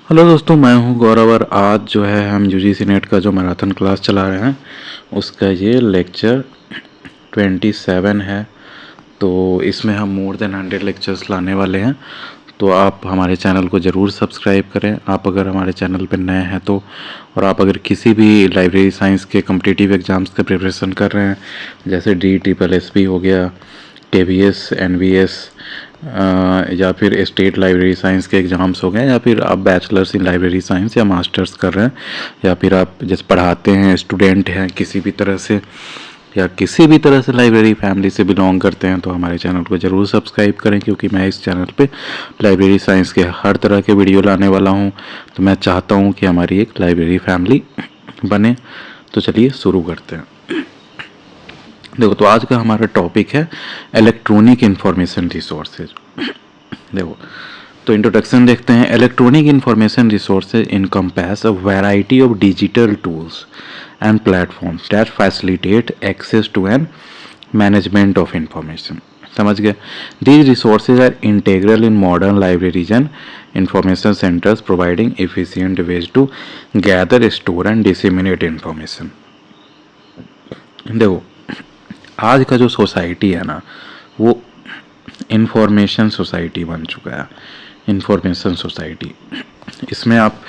Hello दोस्तों, मैं हूं गौरव और आज जो है हम यूजीसी नेट का जो मैराथन क्लास चला रहे हैं उसका ये लेक्चर 27 है। तो इसमें हम मोर देन 100 लेक्चर्स लाने वाले हैं। तो आप हमारे चैनल को ज़रूर सब्सक्राइब करें। आप अगर हमारे चैनल पर नए हैं तो, और आप अगर किसी भी लाइब्रेरी साइंस के कम्पिटिटिव एग्ज़ाम्स के प्रिपरेशन कर रहे हैं, जैसे DSSP हो गया, KVS NVS या फिर स्टेट लाइब्रेरी साइंस के एग्ज़ाम्स हो गए, या फिर आप बैचलर्स इन लाइब्रेरी साइंस या मास्टर्स कर रहे हैं, या फिर आप जैसे पढ़ाते हैं, स्टूडेंट हैं किसी भी तरह से, या किसी भी तरह से लाइब्रेरी फैमिली से बिलोंग करते हैं, तो हमारे चैनल को ज़रूर सब्सक्राइब करें, क्योंकि मैं इस चैनल पे लाइब्रेरी साइंस के हर तरह के वीडियो लाने वाला हूँ। तो मैं चाहता हूँ कि हमारी एक लाइब्रेरी फैमिली बने। तो चलिए शुरू करते हैं। देखो, तो आज का हमारा टॉपिक है इलेक्ट्रॉनिक इंफॉर्मेशन रिसोर्सेज। देखो, तो इंट्रोडक्शन देखते हैं। Electronic information resources encompass a variety of digital tools and platforms that facilitate access to and management of information. समझ गए? These resources are integral in modern libraries and information centres, providing efficient ways to gather, store and disseminate information. देखो, आज का जो society है ना, वो information society बन चुका है। इंफॉर्मेशन सोसाइटी, इसमें आप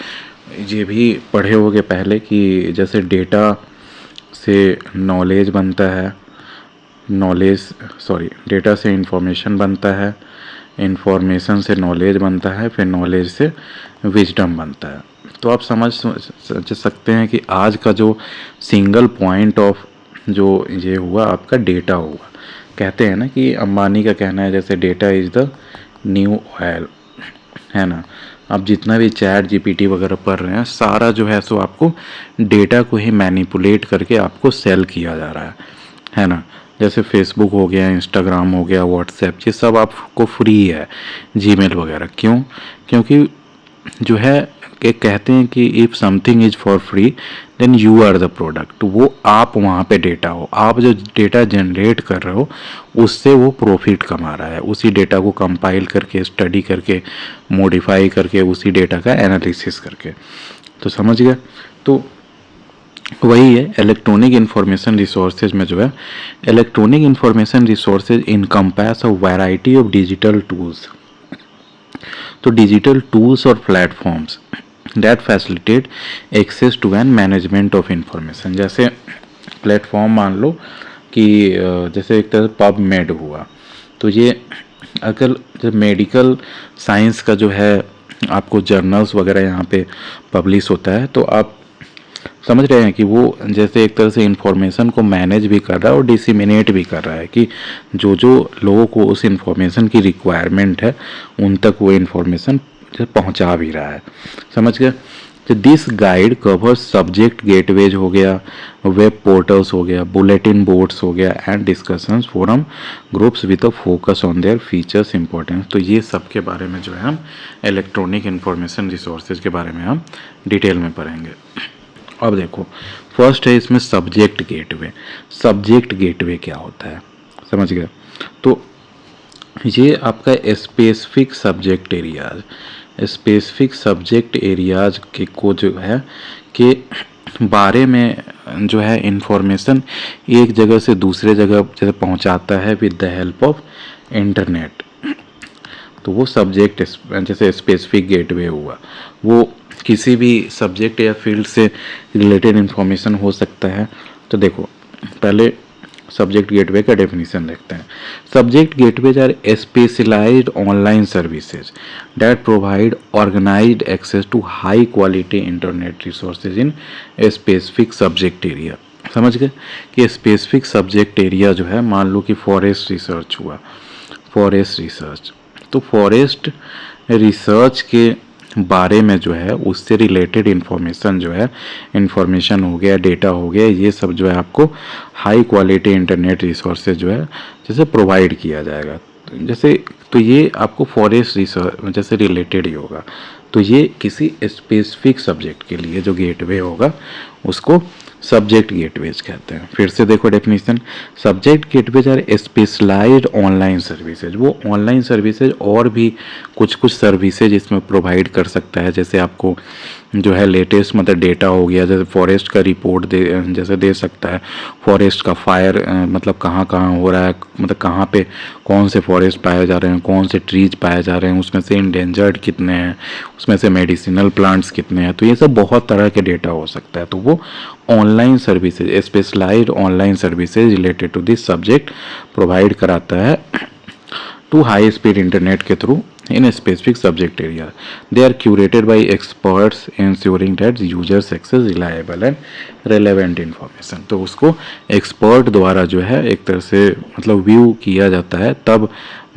ये भी पढ़े होंगे पहले कि जैसे डेटा से नॉलेज बनता है, डेटा से इंफॉर्मेशन बनता है, इंफॉर्मेशन से नॉलेज बनता है, फिर नॉलेज से विजडम बनता है। तो आप समझ सकते हैं कि आज का जो सिंगल पॉइंट ऑफ जो ये हुआ आपका डेटा हुआ। कहते हैं ना कि अंबानी का कहना है जैसे data is the new oil, है ना। आप जितना भी चैट GPT वगैरह पढ़ रहे हैं, सारा जो है सो आपको डेटा को ही मैनिपुलेट करके आपको सेल किया जा रहा है ना। जैसे फेसबुक हो गया, इंस्टाग्राम हो गया, व्हाट्सएप, ये सब आपको फ्री है। जीमेल वगैरह क्यों? क्योंकि जो है कि कहते हैं कि if something is for free then you are the product. वो आप वहाँ पे डेटा हो, आप जो डेटा जनरेट कर रहे हो उससे वो प्रॉफिट कमा रहा है। उसी डेटा को कंपाइल करके, स्टडी करके, मॉडिफाई करके, उसी डेटा का एनालिसिस करके। तो समझ गए? तो वही है इलेक्ट्रॉनिक इंफॉर्मेशन रिसोर्सेज में जो है, electronic information resources encompass a variety of digital tools. तो डिजिटल टूल्स और platforms that facilitate access to and management of information. जैसे प्लेटफॉर्म मान लो कि जैसे एक तरह पबमेड हुआ, तो ये अगर जब मेडिकल साइंस का जो है आपको जर्नल्स वगैरह यहाँ पे पब्लिश होता है, तो आप समझ रहे हैं कि वो जैसे एक तरह से इंफॉर्मेशन को मैनेज भी कर रहा है और डिसिमिनेट भी कर रहा है कि जो जो लोगों को उस इंफॉर्मेशन की रिक्वायरमेंट है उन तक वो इंफॉर्मेशन पहुंचा भी रहा है। समझ गए? तो this guide covers subject gateways हो गया, वेब पोर्टल्स हो गया, बुलेटिन बोर्ड्स हो गया, and discussions forum groups with a focus on their features importance. तो ये सब के बारे में जो है हम इलेक्ट्रॉनिक इंफॉर्मेशन रिसोर्सेज के बारे में हम डिटेल में पढ़ेंगे। अब देखो, फर्स्ट है इसमें सब्जेक्ट गेटवे। सब्जेक्ट गेटवे क्या होता है? समझ गए? तो ये आपका specific subject areas, specific subject areas के को जो है के बारे में जो है इंफॉर्मेशन एक जगह से दूसरे जगह जैसे पहुंचाता है with the help of internet. तो वो सब्जेक्ट जैसे स्पेसिफिक गेटवे हुआ, वो किसी भी सब्जेक्ट या फील्ड से रिलेटेड इंफॉर्मेशन हो सकता है। तो देखो, पहले सब्जेक्ट गेटवे का डेफिनेशन देखते हैं। Subject gateways are specialised online services that provide organised access to high quality internet resources in a specific subject area. समझ गए कि स्पेसिफिक सब्जेक्ट एरिया जो है, मान लो कि फॉरेस्ट रिसर्च हुआ, फॉरेस्ट रिसर्च, तो फॉरेस्ट रिसर्च के बारे में जो है उससे रिलेटेड इंफॉर्मेशन जो है, इंफॉर्मेशन हो गया, डेटा हो गया, ये सब जो है आपको हाई क्वालिटी इंटरनेट रिसोर्सेज जो है जैसे प्रोवाइड किया जाएगा। जैसे तो ये आपको फॉरेस्ट रिसर्च जैसे रिलेटेड ही होगा। तो ये किसी स्पेसिफिक सब्जेक्ट के लिए जो गेटवे होगा उसको सब्जेक्ट गेटवेज कहते हैं। फिर से देखो definition, subject gateways are specialised online services. वो ऑनलाइन सर्विसेज और भी कुछ कुछ सर्विसेज इसमें प्रोवाइड कर सकता है, जैसे आपको जो है लेटेस्ट मतलब डेटा हो गया, जैसे फॉरेस्ट का रिपोर्ट जैसे दे सकता है, फॉरेस्ट का फायर मतलब कहाँ कहाँ हो रहा है, मतलब कहाँ पे कौन से फॉरेस्ट पाए जा रहे हैं, कौन से ट्रीज पाए जा रहे हैं, उसमें से इंडेंजर्ड कितने हैं, उसमें से मेडिसिनल प्लांट्स कितने हैं। तो ये सब बहुत तरह के डेटा हो सकता है। तो वो online services, specialised online services related to this subject provide कराता है टू हाई स्पीड इंटरनेट के through in a specific subject area. They are curated by experts ensuring that users access reliable and relevant information. तो उसको expert द्वारा जो है एक तरह से मतलब व्यू किया जाता है, तब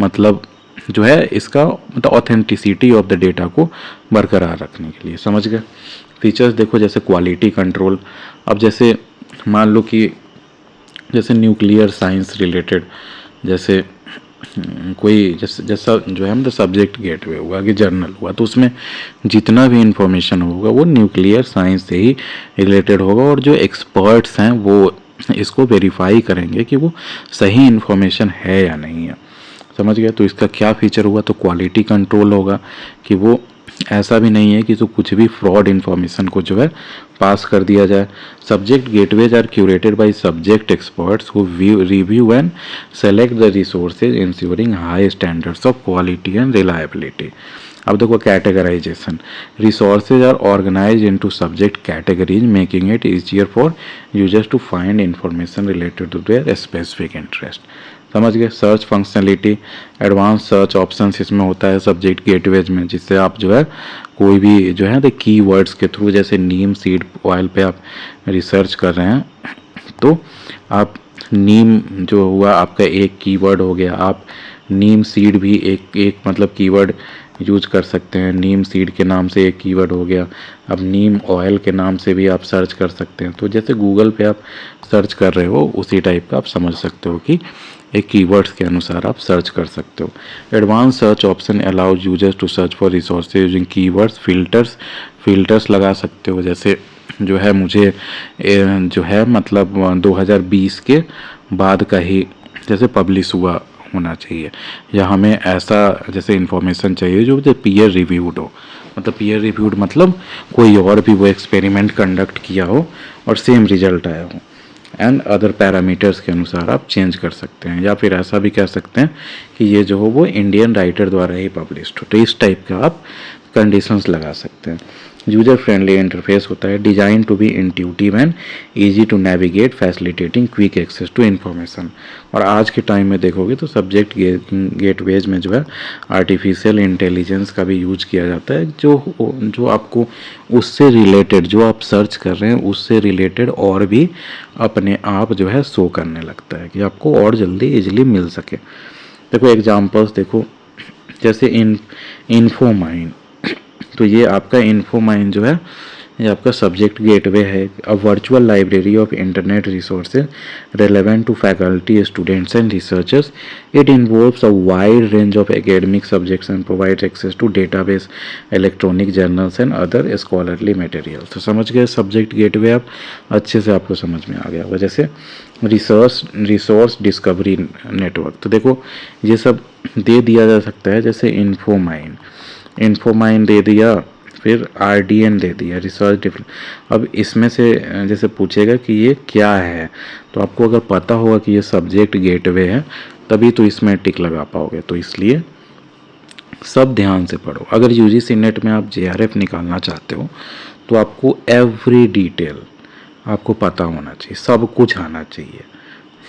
मतलब जो है इसका मतलब ऑथेंटिसिटी ऑफ द डेटा को बरकरार रखने के लिए। समझ गए। फीचर्स देखो, जैसे क्वालिटी कंट्रोल। अब जैसे मान लो कि जैसे न्यूक्लियर साइंस रिलेटेड, जैसे कोई जैसा जो है मतलब सब्जेक्ट गेटवे हुआ कि जर्नल हुआ, तो उसमें जितना भी इंफॉर्मेशन होगा वो न्यूक्लियर साइंस से ही रिलेटेड होगा, और जो एक्सपर्ट्स हैं वो इसको वेरीफाई करेंगे कि वो सही इंफॉर्मेशन है या नहीं है। समझ गया। तो इसका क्या फीचर हुआ, तो क्वालिटी कंट्रोल होगा कि वो ऐसा भी नहीं है कि तो कुछ भी फ्रॉड इन्फॉर्मेशन को जो है पास कर दिया जाए। Subject gateways are curated by subject experts who review and select the resources ensuring high standards of quality and reliability. अब देखो categorization, resources are organized into subject categories making it easier for users to find information related to their specific interest. समझ गए। Search functionality, advance search options इसमें होता है subject gateways में, जिससे आप जो है कोई भी जो है तो कीवर्ड्स के थ्रू, जैसे नीम सीड ऑयल पे आप रिसर्च कर रहे हैं, तो आप नीम जो हुआ आपका एक कीवर्ड हो गया, आप नीम सीड भी एक मतलब कीवर्ड यूज कर सकते हैं। नीम सीड के नाम से एक कीवर्ड हो गया। अब नीम ऑयल के नाम से भी आप सर्च कर सकते हैं। तो जैसे गूगल पे आप सर्च कर रहे हो उसी टाइप का आप समझ सकते हो कि एक कीवर्ड्स के अनुसार आप सर्च कर सकते हो। Advance search option allows users to search for resources using keywords. Filters लगा सकते हो, जैसे जो है मुझे जो है मतलब 2020 के बाद का ही जैसे पब्लिश हुआ होना चाहिए, या हमें ऐसा जैसे इन्फॉर्मेशन चाहिए जो पीयर रिव्यूड हो। मतलब पीयर रिव्यूड मतलब कोई और भी वो एक्सपेरिमेंट कंडक्ट किया हो और सेम रिजल्ट आया हो। एंड अदर पैरामीटर्स के अनुसार आप चेंज कर सकते हैं, या फिर ऐसा भी कह सकते हैं कि ये जो हो वो इंडियन राइटर द्वारा ही पब्लिश्ड हो। तो इस टाइप का आप कंडीशंस लगा सकते हैं। यूजर फ्रेंडली इंटरफेस होता है, design to be intuitive and easy to navigate, facilitating quick access to information. और आज के टाइम में देखोगे तो सब्जेक्ट गेटवेज में जो है आर्टिफिशियल इंटेलिजेंस का भी यूज किया जाता है, जो आपको उससे रिलेटेड, जो आप सर्च कर रहे हैं उससे रिलेटेड और भी अपने आप जो है शो करने लगता है कि आपको और जल्दी इजीली मिल सके। देखो एग्जांपल्स देखो, जैसे इन्फोमाइन, तो ये आपका इन्फोमाइन जो है ये आपका सब्जेक्ट गेटवे है। A virtual library of internet resources relevant to faculty, students and researchers. It involves a wide range of academic subjects and provides access to database, electronic journals and other scholarly material. तो समझ गए subject gateway, आप अच्छे से आपको समझ में आ गया होगा। जैसे रिसोर्स डिस्कवरी नेटवर्क, तो देखो ये सब दे दिया जा सकता है, जैसे इन्फोमाइन दे दिया, फिर RDN दे दिया, रिसर्च डिफरेंट। अब इसमें से जैसे पूछेगा कि ये क्या है, तो आपको अगर पता होगा कि ये सब्जेक्ट गेटवे है तभी तो इसमें टिक लगा पाओगे। तो इसलिए सब ध्यान से पढ़ो। अगर UGC नेट में आप JRF निकालना चाहते हो तो आपको एवरी डिटेल आपको पता होना चाहिए, सब कुछ आना चाहिए,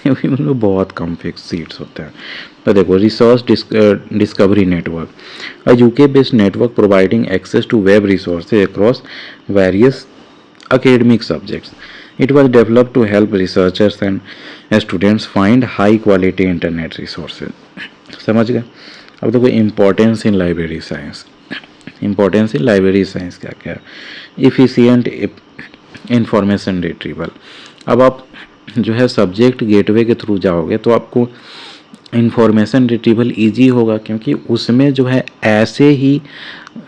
क्योंकि उनमें बहुत कम फिक्स सीट्स होते हैं। तो देखो resource discovery network, a UK based network providing access to web resources across various academic subjects. It was developed to help researchers and students find high quality internet resources. समझ गए। अब देखो importance in library science, importance in library science क्या क्या है। Efficient information retrieval, अब आप जो है सब्जेक्ट गेटवे के थ्रू जाओगे तो आपको इंफॉर्मेशन रिट्रीवल इजी होगा, क्योंकि उसमें जो है ऐसे ही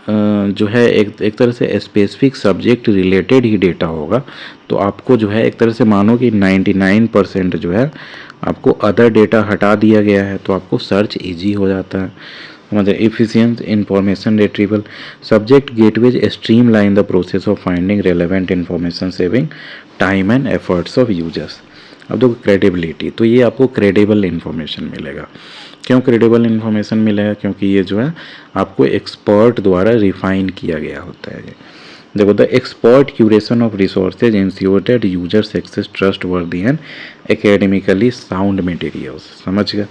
जो है एक तरह से स्पेसिफिक सब्जेक्ट रिलेटेड ही डेटा होगा। तो आपको जो है एक तरह से मानो कि 99% जो है आपको अदर डेटा हटा दिया गया है, तो आपको सर्च इजी हो जाता है। मतलब efficient information retrieval, subject gateways streamline the process of finding relevant information, saving time and efforts of users. अब देखो क्रेडिबिलिटी, तो ये आपको क्रेडिबल इन्फॉर्मेशन मिलेगा। क्यों क्रेडिबल इन्फॉर्मेशन मिलेगा? क्योंकि ये जो है आपको एक्सपर्ट द्वारा रिफाइन किया गया होता है। ये देखो, the expert curation of resources ensure that users access trustworthy and academically sound materials. समझ गए?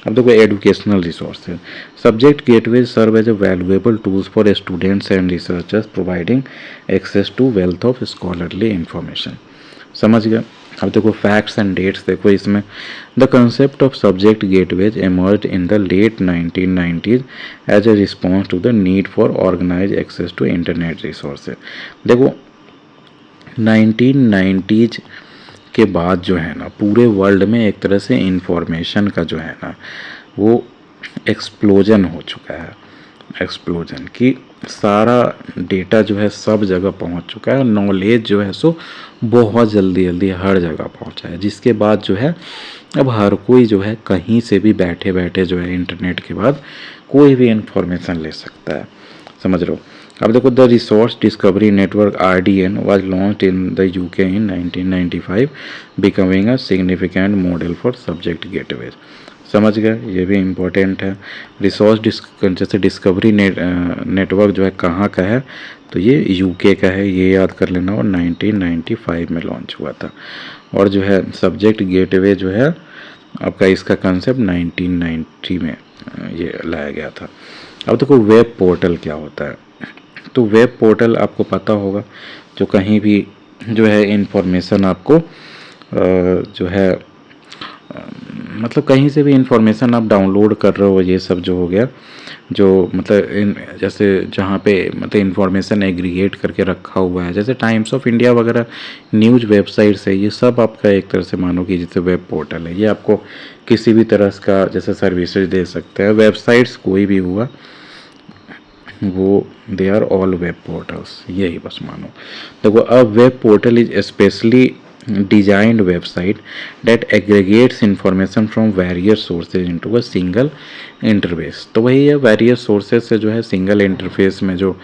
अब देखो educational resources, subject gateway serve as a valuable tools for students and researchers providing access to wealth of scholarly information. समझ गए? अब देखो facts and dates, देखो इसमें the concept of subject gateways emerge in the late 1990s as a response to the need for organise access to internet resources. देखो 1990s के बाद जो है ना पूरे वर्ल्ड में एक तरह से इंफॉर्मेशन का जो है ना वो एक्सप्लोजन हो चुका है। एक्सप्लोजन की सारा डेटा जो है सब जगह पहुंच चुका है, नॉलेज जो है सो बहुत जल्दी जल्दी हर जगह पहुंचा है, जिसके बाद जो है अब हर कोई जो है कहीं से भी बैठे बैठे जो है इंटरनेट के बाद कोई भी इंफॉर्मेशन ले सकता है। समझ रहे हो? अब देखो the resource discovery network RDN was launched in the UK in 1995 becoming a significant model for subject gateways. समझ गए? ये भी इम्पोर्टेंट है। रिसोर्स जैसे डिस्कवरी नेटवर्क जो है कहाँ का है, तो ये UK का है, ये याद कर लेना। और 1995 में लॉन्च हुआ था। और जो है सब्जेक्ट गेटवे जो है आपका इसका कंसेप्ट 1990 में ये लाया गया था। अब देखो वेब पोर्टल क्या होता है, तो वेब पोर्टल आपको पता होगा, जो कहीं भी जो है इंफॉर्मेशन आपको जो है मतलब कहीं से भी इंफॉर्मेशन आप डाउनलोड कर रहे हो, ये सब जो हो गया, जो मतलब जैसे जहाँ पे मतलब इंफॉर्मेशन एग्रीगेट करके रखा हुआ है, जैसे टाइम्स ऑफ इंडिया वगैरह न्यूज़ वेबसाइट्स है, ये सब आपका एक तरह से मानो कि जैसे वेब पोर्टल है। ये आपको किसी भी तरह का जैसे सर्विसेज दे सकते हैं। वेबसाइट्स कोई भी हुआ वो they are all web portals, यही बस मानो। देखो अब web portal is specially designed website that aggregates information from various sources into a single interface। तो वही है, various sources से जो है सिंगल इंटरफेस में जो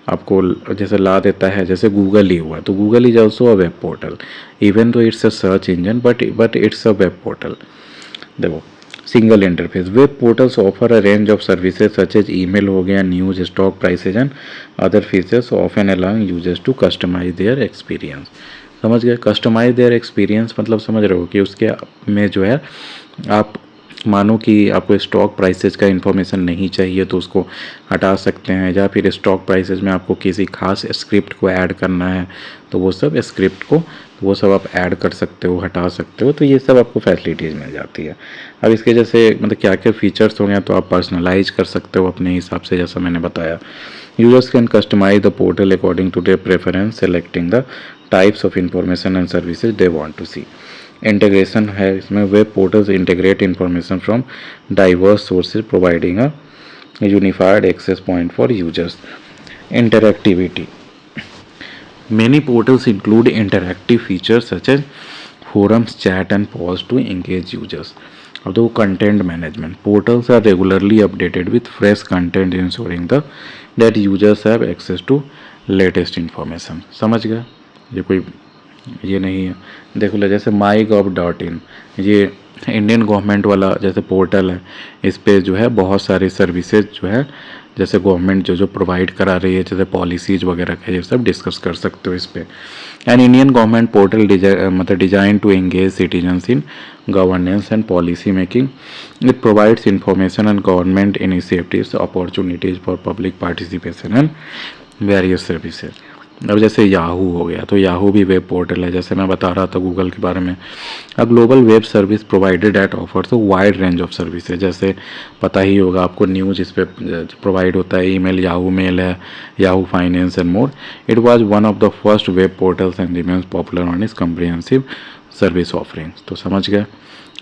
आपको जैसे ला देता है, जैसे गूगल ही हुआ, तो Google is also a web portal even though it's a search engine but it's a web portal. देखो single interface, web portals offer a range of services such as email हो गया, news, stock prices and other features often allowing users to customise their experience. समझ गए? Customise their experience मतलब समझ रहे हो कि उसके में जो है आप मानो कि आपको स्टॉक प्राइसेज का इन्फॉर्मेशन नहीं चाहिए तो उसको हटा सकते हैं, या फिर स्टॉक प्राइसेज में आपको किसी खास स्क्रिप्ट को ऐड करना है तो वो सब स्क्रिप्ट को वो सब आप ऐड कर सकते हो, हटा सकते हो, तो ये सब आपको फैसिलिटीज़ मिल जाती है। अब इसके जैसे मतलब क्या क्या फीचर्स हो गए, तो आप पर्सनलाइज कर सकते हो अपने हिसाब से, जैसा मैंने बताया। Users can customize the portal according to their preference, selecting the types of information and services they want to see. Integration है इसमें, web portals integrate information from diverse sources providing a unified access point for users. Interactivity, many portals include interactive features such as forums, chat and polls to engage users। अब तो content management, portals are regularly updated with fresh content ensuring the that users have access to latest information. समझ गए? ये कोई ये नहीं है। देखो ले जैसे mygov.in, ये इंडियन गवर्नमेंट वाला जैसे पोर्टल है, इस पे जो है बहुत सारी सर्विसेज जो है जैसे गवर्नमेंट जो प्रोवाइड करा रही है, जैसे पॉलिसीज वगैरह का, ये सब डिस्कस कर सकते हो इस पे। एंड इंडियन गवर्नमेंट पोर्टल मतलब design to engage citizens in governance and policy making. It provides information and government initiatives, opportunities for public participation and various services. अब जैसे याहू हो गया, तो याहू भी वेब पोर्टल है, जैसे मैं बता रहा था गूगल के बारे में। A global web service provided eight offers a wide range of services, जैसे पता ही होगा आपको न्यूज़ इस पर प्रोवाइड होता है, ईमेल याहू मेल है, Yahoo finance and more. It was one of the first web portals and remains popular on it's comprehensive service offerings. तो समझ गए?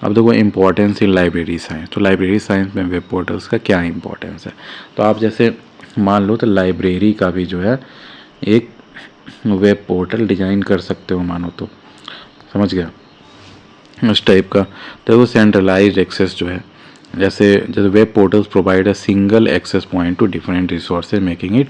अब देखो इम्पोर्टेंस इन लाइब्रेरी साइंस, तो लाइब्रेरी साइंस में वेब पोर्टल्स का क्या इम्पोर्टेंस है। तो आप जैसे मान लो तो लाइब्रेरी का भी जो है एक वेब पोर्टल डिज़ाइन कर सकते हो, मानो तो, समझ गया, उस टाइप का। तो वो सेंट्रलाइज्ड एक्सेस जो है, जैसे जैसे web portals provide a single access point to different resources making it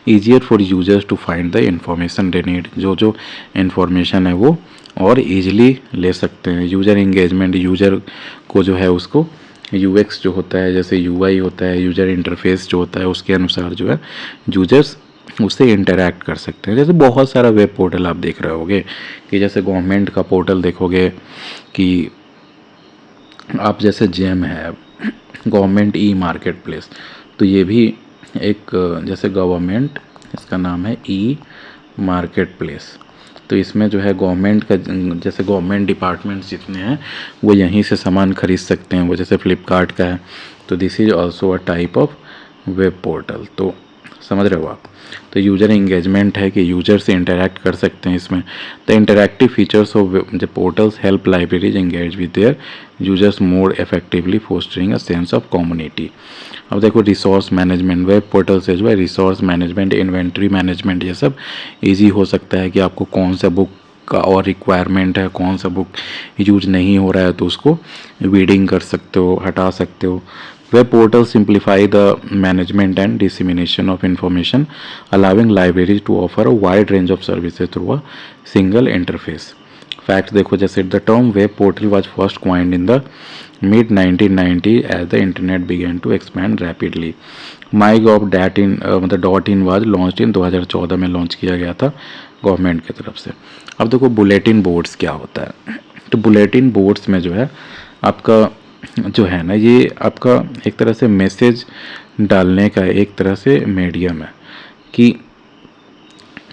easier for users to find the information they need. जो जो इन्फॉर्मेशन है वो और ईजिली ले सकते हैं। यूज़र इंगेजमेंट, यूज़र को जो है उसको यूएक्स जो होता है, जैसे यूआई होता है, यूज़र इंटरफेस जो होता है, उसके अनुसार जो है यूजर्स उससे इंटरैक्ट कर सकते हैं। जैसे बहुत सारा वेब पोर्टल आप देख रहे होगे कि जैसे गवर्नमेंट का पोर्टल देखोगे कि आप जैसे जेम है गवर्नमेंट ई मार्केट प्लेस, तो ये भी एक जैसे गवर्नमेंट, इसका नाम है ई मार्केट प्लेस। तो इसमें जो है गवर्नमेंट का, जैसे गवर्नमेंट डिपार्टमेंट्स जितने हैं वो यहीं से सामान खरीद सकते हैं। वो जैसे फ्लिपकार्ट का है, तो this is also a type of web portal. तो समझ रहे हो आप। तो यूज़र इंगेजमेंट है कि यूजर से इंटरैक्ट कर सकते हैं इसमें। The interactive features of the portals help libraries engage with their users more effectively fostering a sense of community. अब देखो रिसोर्स मैनेजमेंट, वेब पोर्टल से जो है रिसोर्स मैनेजमेंट, इन्वेंट्री मैनेजमेंट, ये सब ईजी हो सकता है कि आपको कौन सा बुक का और रिक्वायरमेंट है, कौन सा बुक यूज नहीं हो रहा है तो उसको वीडिंग कर सकते हो, हटा सकते हो। Web portals simplify the management and dissemination of information, allowing libraries to offer a wide range of services through a single interface. Fact देखो, जैसे the term web portal was first coined in the mid 1990 as the internet began to expand rapidly. MyGov dot in was launched in 2014 में launch किया गया था government की तरफ से। अब देखो बुलेटिन बोर्ड्स क्या होता है। तो बुलेटिन बोर्ड्स में जो है आपका जो है ना, ये आपका एक तरह से मैसेज डालने का एक तरह से मीडियम है कि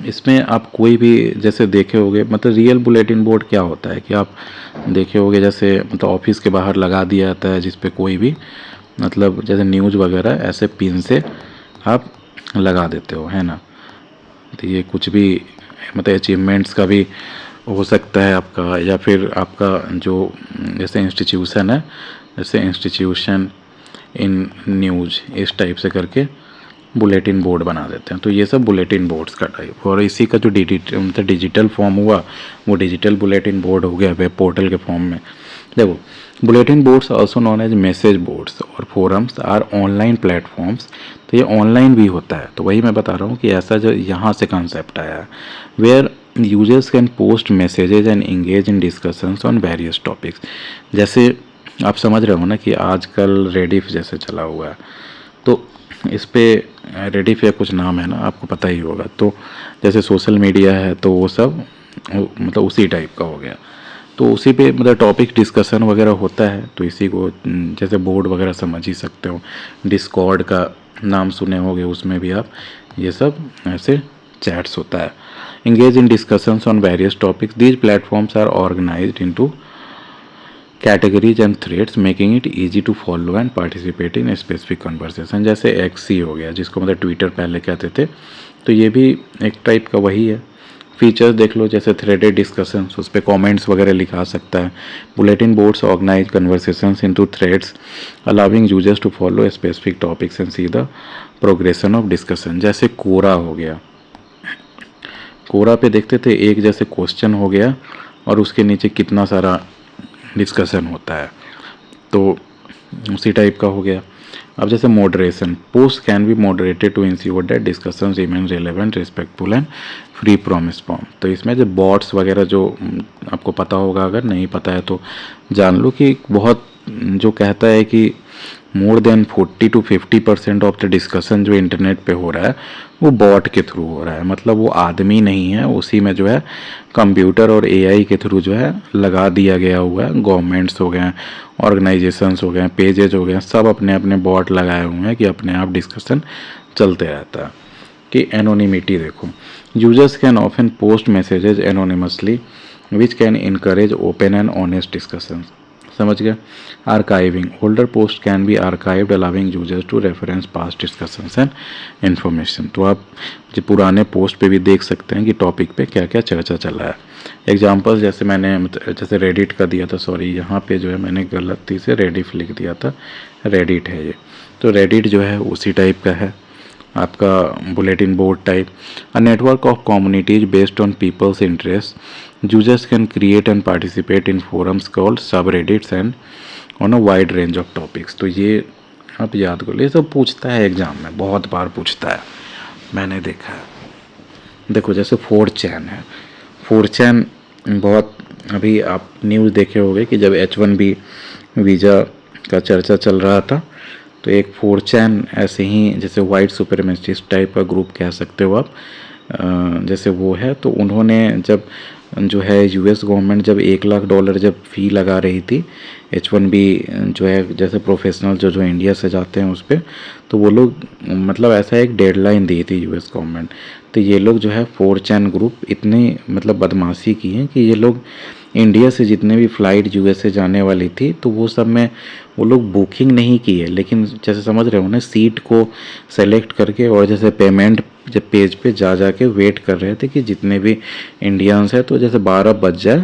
इसमें आप कोई भी जैसे देखे होगे, मतलब रियल बुलेटिन बोर्ड क्या होता है कि आप देखे होगे जैसे मतलब ऑफिस के बाहर लगा दिया जाता है, जिस पे कोई भी मतलब जैसे न्यूज़ वगैरह ऐसे पिन से आप लगा देते हो, है ना। तो ये कुछ भी मतलब अचीवमेंट्स का भी हो सकता है आपका, या फिर आपका जो जैसे इंस्टीट्यूशन है, जैसे इंस्टीट्यूशन इन न्यूज़, इस टाइप से करके बुलेटिन बोर्ड बना देते हैं। तो ये सब बुलेटिन बोर्ड्स का टाइप, और इसी का जो डिजिटल फॉर्म हुआ वो डिजिटल बुलेटिन बोर्ड हो गया वेब पोर्टल के फॉर्म में। देखो bulletin boards also known as message boards और फोरम्स आर ऑनलाइन प्लेटफॉर्म्स। तो ये ऑनलाइन भी होता है। तो वही मैं बता रहा हूँ कि ऐसा जो यहाँ से कंसेप्ट आया है, where users can post messages and engage in discussions on various topics. जैसे आप समझ रहे हो ना कि आजकल रेडिफ जैसे चला हुआ है, तो इस पे रेडिफ या कुछ नाम है ना, आपको पता ही होगा। तो जैसे सोशल मीडिया है तो वो सब मतलब उसी टाइप का हो गया। तो उसी पे मतलब टॉपिक डिस्कशन वगैरह होता है। तो इसी को जैसे बोर्ड वगैरह समझ ही सकते हो। डिस्कॉर्ड का नाम सुने होंगे, उसमें भी आप ये सब ऐसे चैट्स होता है। Engage in discussions on various topics, these platforms are organized into categories and threads making it easy to follow and participate in specific conversation. जैसे एक्सी हो गया, जिसको मतलब ट्विटर पहले कहते थे, तो ये भी एक टाइप का वही है। फीचर्स देख लो, जैसे थ्रेडेड डिस्कशंस, उस पर कॉमेंट्स वगैरह लिखा सकता है। Bulletin boards organize conversations into threads allowing users to follow specific topics and see the progression of discussion. जैसे कोरा हो गया, कोरा पे देखते थे एक जैसे क्वेश्चन हो गया और उसके नीचे कितना सारा डिस्कशन होता है, तो उसी टाइप का हो गया। अब जैसे moderation, post can be moderated to ensure that discussions remain relevant, respectful and free from spam. तो इसमें जो बॉट्स वगैरह जो आपको पता होगा, अगर नहीं पता है तो जान लो कि बहुत जो कहता है कि more than 40 to 50% of the discussion जो इंटरनेट पे हो रहा है वो बॉट के थ्रू हो रहा है। मतलब वो आदमी नहीं है, उसी में जो है कंप्यूटर और एआई के थ्रू जो है लगा दिया गया हुआ है। गवर्नमेंट्स हो गए, ऑर्गेनाइजेशंस हो गए, पेजेज हो गए, सब अपने अपने बॉट लगाए हुए हैं कि अपने आप डिस्कशन चलते रहता है। कि एनोनिमिटी देखो, users can often post messages anonymously which can encourage open and honest discussions. समझ गए। Archiving, older post can be archived allowing users to reference past discussions and information. तो आप जो पुराने पोस्ट पे भी देख सकते हैं कि टॉपिक पे क्या क्या चर्चा चल रहा है। एग्जाम्पल्स जैसे मैंने जैसे रेडिट का दिया था, सॉरी यहाँ पे जो है मैंने गलती से रेडिफ लिख दिया था, रेडिट है ये। तो रेडिट जो है उसी टाइप का है आपका bulletin board type. A network of communities based on people's interest, users can create and participate in forums called subreddits and on a wide range of topics. तो ये आप याद कर लो, ये सब पूछता है एग्जाम में, बहुत बार पूछता है, मैंने देखा है। देखो जैसे 4chan है, 4chan बहुत, अभी आप न्यूज़ देखे होंगे कि जब H1B वीज़ा का चर्चा चल रहा था तो एक 4chan ऐसे ही जैसे वाइट सुपरमेसिस्ट टाइप का ग्रुप कह सकते हो आप, जैसे वो है। तो उन्होंने जब जो है यूएस गवर्नमेंट जब $1 लाख जब फ़ी लगा रही थी H1B जो है जैसे प्रोफेशनल जो इंडिया से जाते हैं उस पर, तो वो लोग मतलब ऐसा एक डेडलाइन दी थी यूएस गवर्नमेंट। तो ये लोग जो है 4chan ग्रुप इतनी मतलब बदमाशी की है कि ये लोग इंडिया से जितने भी फ़्लाइट यूएसए जाने वाली थी तो वो सब में वो लोग बुकिंग नहीं की है, लेकिन जैसे समझ रहे हो ना, सीट को सेलेक्ट करके और जैसे पेमेंट जब पेज पे जा के वेट कर रहे थे कि जितने भी इंडियंस है तो जैसे 12 बज जाए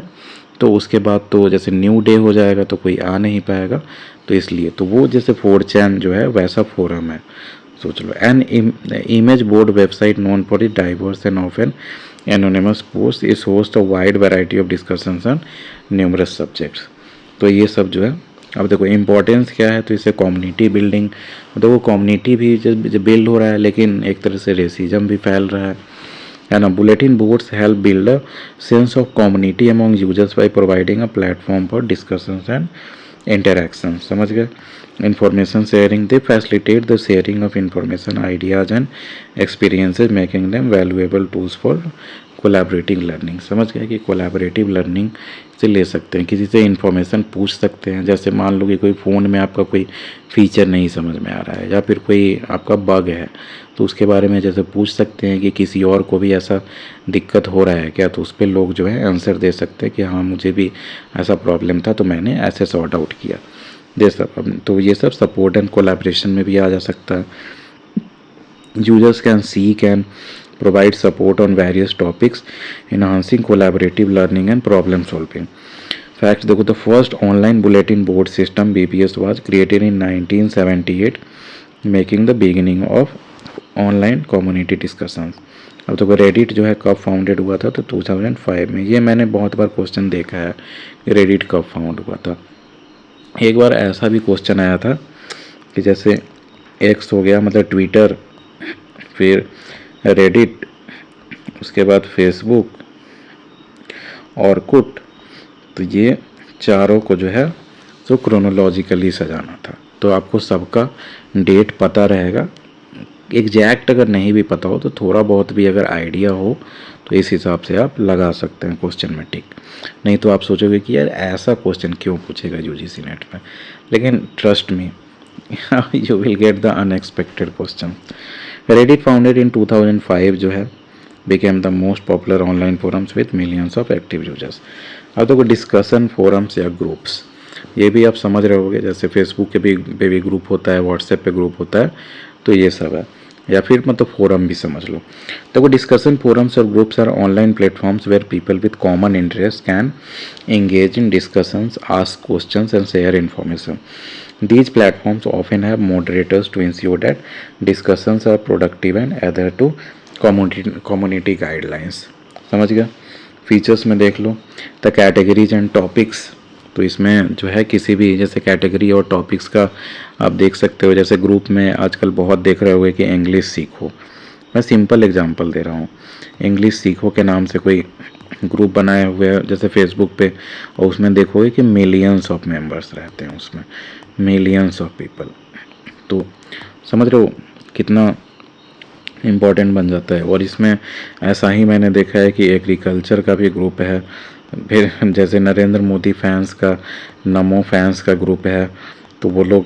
तो उसके बाद तो जैसे न्यू डे हो जाएगा तो कोई आ नहीं पाएगा। तो इसलिए तो वो जैसे 4chan जो है वैसा फोरम है, सोच लो। An image board website known for it diverse and often anonymous post is host a wide variety of discussions on numerous subjects. तो ये सब जो है, अब देखो इम्पोर्टेंस क्या है, तो इसे कम्युनिटी बिल्डिंग, देखो कम्युनिटी भी जब बिल्ड हो रहा है लेकिन एक तरह से रेसिज्म भी फैल रहा है ना। Bulletin boards help build a sense of community among users by providing a platform for discussions and interaction, समझ गए। Information sharing, they facilitate the sharing of information, ideas and experiences making them valuable tools for collaborative learning. समझ गए कि collaborative learning से ले सकते हैं, किसी से इन्फॉर्मेशन पूछ सकते हैं। जैसे मान लो कि कोई फ़ोन में आपका कोई फीचर नहीं समझ में आ रहा है या फिर कोई आपका बग है तो उसके बारे में जैसे पूछ सकते हैं कि किसी और को भी ऐसा दिक्कत हो रहा है क्या, तो उस पर लोग जो है आंसर दे सकते हैं कि हाँ मुझे भी ऐसा प्रॉब्लम था तो मैंने ऐसे सॉर्ट आउट किया, दे सब। तो ये सब सपोर्ट एंड कोलैबोरेशन में भी आ जा सकता है। Users can seek and provide support on various topics, enhancing collaborative learning and problem solving. Facts देखो, the first online bulletin board system BBS was created in 1978, making the beginning of online community discussions. अब देखो Reddit जो है कब founded हुआ था, तो 2005 में। ये मैंने बहुत बार क्वेश्चन देखा है कि रेडिट कब फाउंड हुआ था। एक बार ऐसा भी क्वेश्चन आया था कि जैसे एक्स हो गया मतलब ट्विटर, फिर रेडिट, उसके बाद फेसबुक और कुट, तो ये चारों को जो है तो क्रोनोलॉजिकली सजाना था। तो आपको सबका डेट पता रहेगा, एग्जैक्ट अगर नहीं भी पता हो तो थोड़ा बहुत भी अगर आइडिया हो तो इस हिसाब से आप लगा सकते हैं क्वेश्चन में टिक। नहीं तो आप सोचोगे कि यार ऐसा क्वेश्चन क्यों पूछेगा यूजीसी नेट में, लेकिन trust me you will get the unexpected question. Reddit founded in 2005 जो है became the most popular online forums with millions of active users। अब देखो डिस्कशन फोरम्स या ग्रुप्स, ये भी आप समझ रहे होगे, जैसे फेसबुक पे भी ग्रुप होता है, व्हाट्सएप पे ग्रुप होता है, तो ये सब है। या फिर मतलब फोरम भी समझ लो। देखो डिस्कशन फोरम्स और groups are online platforms where people with common interest can engage in discussions, ask questions and share information. These platforms often have moderators to ensure that discussions are productive and adhere to community guidelines. समझ गया। Features में देख लो, the categories and topics, तो इसमें जो है किसी भी जैसे कैटेगरी और टॉपिक्स का आप देख सकते हो। जैसे ग्रुप में आजकल बहुत देख रहे होगे कि इंग्लिश सीखो, मैं सिंपल एग्जांपल दे रहा हूँ, इंग्लिश सीखो के नाम से कोई ग्रुप बनाए हुए हैं जैसे फेसबुक पे, और उसमें देखोगे कि मिलियंस ऑफ मेंबर्स रहते हैं उसमें, मिलियंस ऑफ पीपल। तो समझ रहे हो कितना इम्पॉर्टेंट बन जाता है। और इसमें ऐसा ही मैंने देखा है कि एग्रीकल्चर का भी ग्रुप है, फिर जैसे नरेंद्र मोदी फैंस का, नमो फैंस का ग्रुप है, तो वो लोग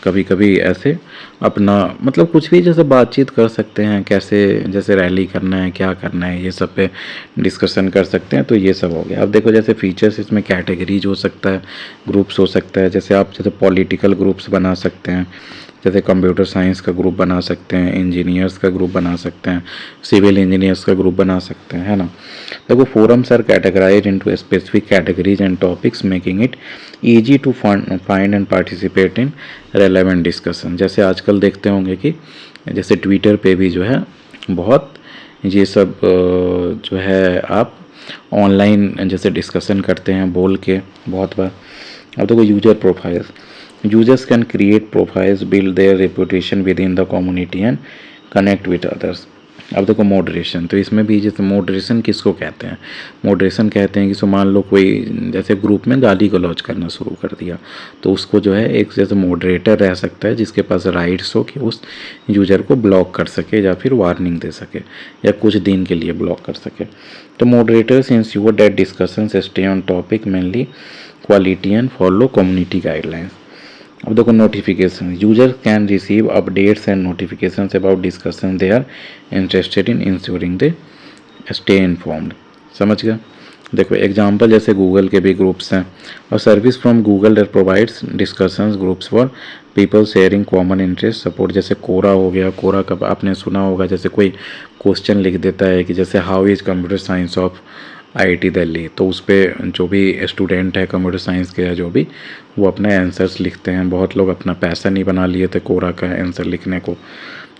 कभी कभी ऐसे अपना मतलब कुछ भी जैसे बातचीत कर सकते हैं, कैसे जैसे रैली करना है, क्या करना है, ये सब पे डिस्कशन कर सकते हैं। तो ये सब हो गया। अब देखो जैसे फीचर्स इसमें कैटेगरीज हो सकता है, ग्रुप्स हो सकता है। जैसे आप जैसे पॉलिटिकल ग्रुप्स बना सकते हैं, जैसे कंप्यूटर साइंस का ग्रुप बना सकते हैं, इंजीनियर्स का ग्रुप बना सकते हैं, सिविल इंजीनियर्स का ग्रुप बना सकते हैं, है ना। देखो forums are categorize into specific categories and topics making it easy to find and participate in relevant discussion. जैसे आजकल देखते होंगे कि जैसे ट्विटर पे भी जो है बहुत ये सब जो है आप ऑनलाइन जैसे डिस्कशन करते हैं बोल के बहुत बार। अब देखो user profiles, users can create profiles, build their reputation within the community and connect with others। अब देखो मॉडरेशन, तो इसमें भी जैसे मॉडरेशन किसको कहते हैं, मॉडरेशन कहते हैं कि सो मान लो कोई जैसे ग्रुप में गाली गलौज करना शुरू कर दिया, तो उसको जो है एक जैसे मॉडरेटर रह सकता है जिसके पास राइट्स हो कि उस यूज़र को ब्लॉक कर सके या फिर वार्निंग दे सके या कुछ दिन के लिए ब्लॉक कर सके। तो moderators ensure that discussions stay on topic mainly quality and follow community guidelines. अब देखो notification, user can receive updates and notifications about discussion they are interested in ensuring they stay informed. समझ गया। देखो example जैसे Google के भी groups हैं, और service from Google that provides discussions groups for people sharing common interest support. जैसे Quora हो गया, कोरा का आपने सुना होगा, जैसे कोई क्वेश्चन लिख देता है कि जैसे how is computer science of IIT Delhi, तो उस पर जो भी स्टूडेंट है कंप्यूटर साइंस के या जो भी, वो अपना आंसर्स लिखते हैं। बहुत लोग अपना पैसा नहीं बना लिए थे कोरा का आंसर लिखने को।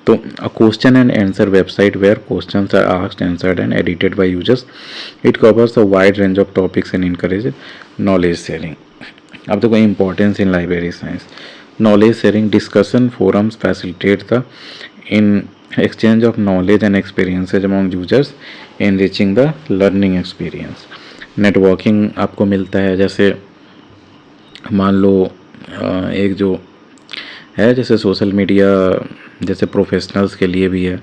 तो a question and answer website where questions are asked, answered and edited by users. It covers a wide range of topics and encourage knowledge sharing. अब देखो importance in library science, knowledge sharing, discussion forums facilitate the in exchange of knowledge and experiences among users, enriching the learning experience। Networking आपको मिलता है, जैसे मान लो एक जो है जैसे सोशल मीडिया जैसे प्रोफेशनल्स के लिए भी है,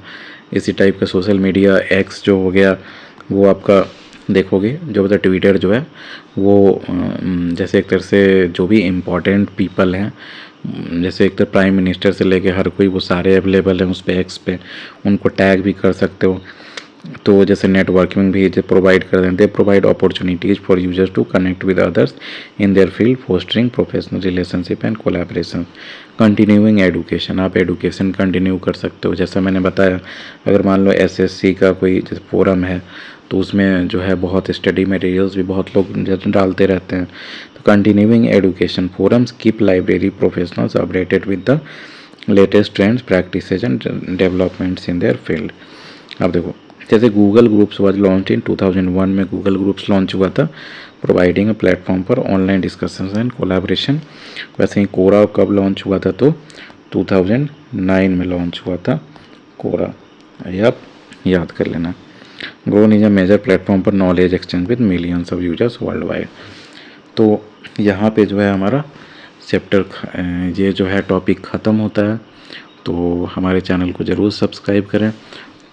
इसी टाइप का सोशल मीडिया एक्स जो हो गया, वो आपका देखोगे जो मतलब ट्विटर जो है वो जैसे एक तरह से जो भी इम्पोर्टेंट पीपल हैं, जैसे एक तो प्राइम मिनिस्टर से लेके हर कोई, वो सारे अवेलेबल हैं उस पे एक्स पे, उनको टैग भी कर सकते हो। तो जैसे नेटवर्किंग भी जो प्रोवाइड कर देते हैं, provide opportunities for users to connect with others in their field, fostering professional relationship and collaboration. Continuing education, आप एडुकेशन कंटिन्यू कर सकते हो। जैसा मैंने बताया, अगर मान लो SSC का कोई जैसे फोरम है, तो उसमें जो है बहुत स्टडी मटेरियल्स भी बहुत लोग डालते रहते हैं। तो continuing education forums keep library professionals updated with the latest trends, practices and developments in their field. अब देखो जैसे Google groups was launch in 2001 में गूगल ग्रुप्स लॉन्च हुआ था, providing a platform for online discussions and collaboration. वैसे ही कोरा कब launch हुआ था, तो 2009 में लॉन्च हुआ था कोरा, ये आप याद कर लेना। Grown is a major platform पर knowledge exchange with millions of users worldwide. तो यहाँ पे जो है हमारा चैप्टर ये जो है टॉपिक ख़त्म होता है। तो हमारे चैनल को ज़रूर सब्सक्राइब करें,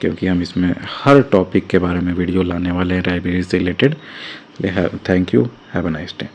क्योंकि हम इसमें हर टॉपिक के बारे में वीडियो लाने वाले हैं लाइब्रेरी से related. Thank you, have a nice day.